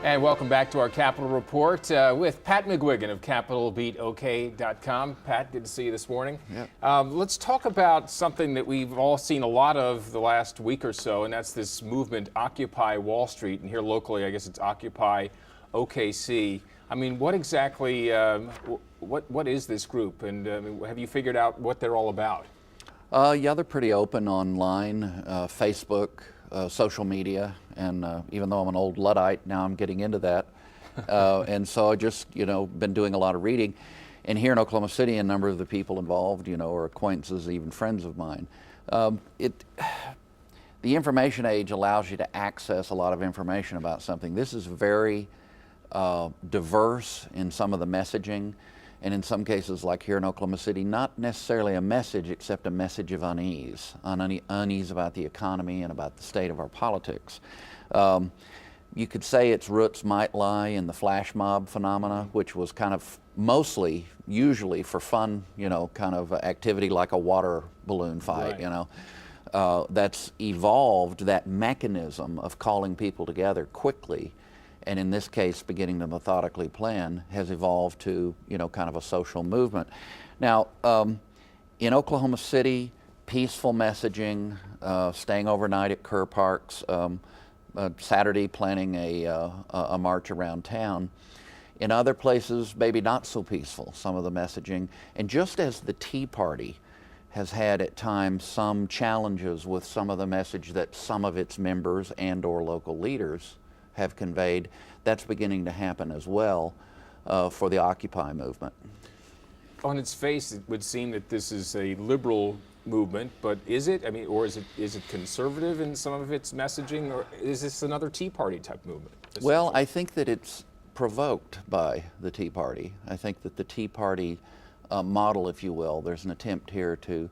And welcome back to our Capitol Report with Pat McGuigan of CapitolBeatOK.com. Pat, good to see you this morning. Yep. Let's talk about something that we've all seen a lot of the last week or so, and that's this movement, Occupy Wall Street. And here locally, I guess it's Occupy OKC. I mean, what exactly, what is this group? And have you figured out what they're all about? Yeah, they're pretty open online, Facebook, social media, and even though I'm an old Luddite, now I'm getting into that. And so I just, been doing a lot of reading. And here in Oklahoma City, a number of the people involved, are acquaintances, even friends of mine. The information age allows you to access a lot of information about something. This is very diverse in some of the messaging, and in some cases, like here in Oklahoma City, not necessarily a message, except a message of unease about the economy and about the state of our politics. You could say its roots might lie in the flash mob phenomena, which was kind of mostly, usually for fun, kind of activity like a water balloon fight, Right. That's evolved, that mechanism of calling people together quickly, and in this case, beginning to methodically plan, has evolved to, kind of a social movement. Now, in Oklahoma City, peaceful messaging, staying overnight at Kerr Parks, Saturday planning a march around town. In other places, maybe not so peaceful, some of the messaging. And just as the Tea Party has had at times some challenges with some of the message that some of its members and or local leaders have conveyed, that's beginning to happen as well for the Occupy movement. On its face, it would seem that this is a liberal movement, but is it? I mean, or is it conservative in some of its messaging, or is this another Tea Party type movement? Well, I think that it's provoked by the Tea Party. I think that the Tea Party model, if you will, there's an attempt here to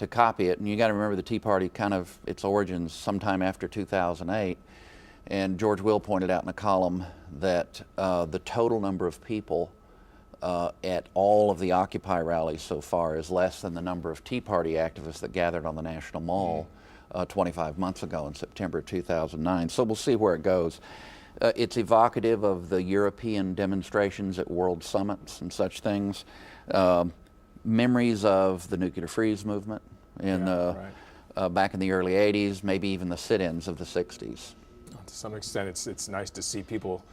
copy it, and you got to remember the Tea Party kind of its origins sometime after 2008. And George Will pointed out in a column that the total number of people at all of the Occupy rallies so far is less than the number of Tea Party activists that gathered on the National Mall 25 months ago in September 2009. So we'll see where it goes. It's evocative of the European demonstrations at world summits and such things. Memories of the nuclear freeze movement back in the early 80s, maybe even the sit-ins of the 60s. To some extent, it's nice to see people,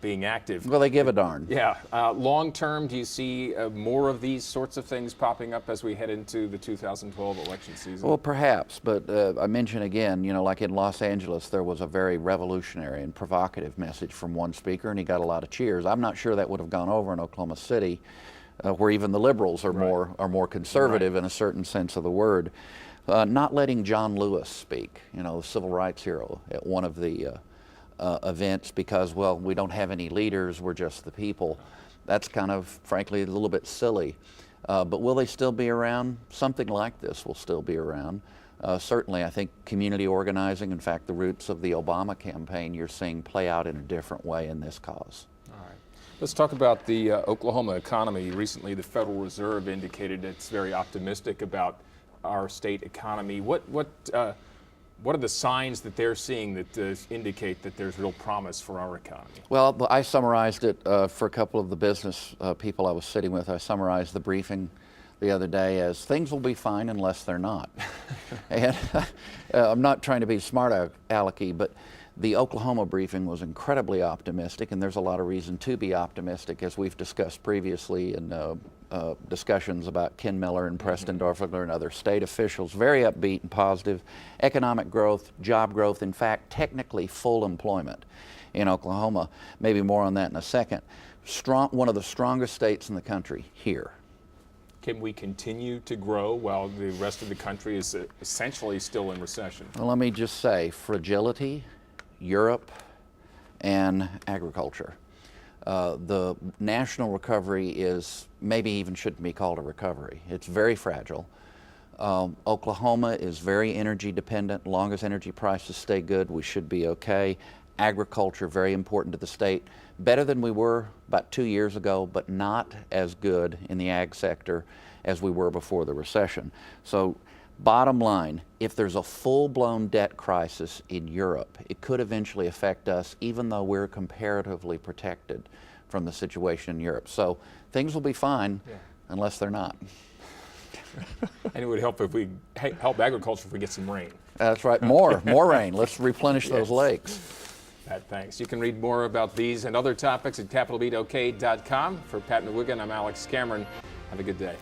being active. Well, they give a darn. Yeah. Long term, do you see more of these sorts of things popping up as we head into the 2012 election season? Well, perhaps, but I mention again, like in Los Angeles, there was a very revolutionary and provocative message from one speaker, and he got a lot of cheers. I'm not sure that would have gone over in Oklahoma City, where even the liberals are more conservative in a certain sense of the word. Not letting John Lewis speak, the civil rights hero, at one of the events because, well, we don't have any leaders, we're just the people. That's kind of, frankly, a little bit silly. But will they still be around? Something like this will still be around. Certainly, I think community organizing, in fact, the roots of the Obama campaign, you're seeing play out in a different way in this cause. All right. Let's talk about the Oklahoma economy. Recently, the Federal Reserve indicated it's very optimistic about our state economy. What are the signs that they're seeing that indicate that there's real promise for our economy? Well, I summarized it for a couple of the business people I was sitting with. I summarized the briefing the other day as things will be fine unless they're not. And I'm not trying to be smart alecky, but the Oklahoma briefing was incredibly optimistic, and there's a lot of reason to be optimistic, as we've discussed previously in discussions about Ken Miller and Preston Dorfler and other state officials. Very upbeat and positive. Economic growth, job growth, in fact, technically full employment in Oklahoma. Maybe more on that in a second. One of the strongest states in the country here. Can we continue to grow while the rest of the country is essentially still in recession? Well, let me just say, fragility, Europe, and agriculture. The national recovery is maybe even shouldn't be called a recovery. It's very fragile. Oklahoma is very energy dependent. As long as energy prices stay good, we should be okay. Agriculture, very important to the state. Better than we were about 2 years ago, but not as good in the ag sector as we were before the recession. So Bottom line, if there's a full-blown debt crisis in Europe, it could eventually affect us, even though we're comparatively protected from the situation in Europe. So things will be fine unless they're not. And it would help if we help agriculture if we get some rain. That's right, more rain. Let's replenish those lakes. Pat, thanks. You can read more about these and other topics at capitalbeatok.com. For Pat McWigan, I'm Alex Cameron. Have a good day.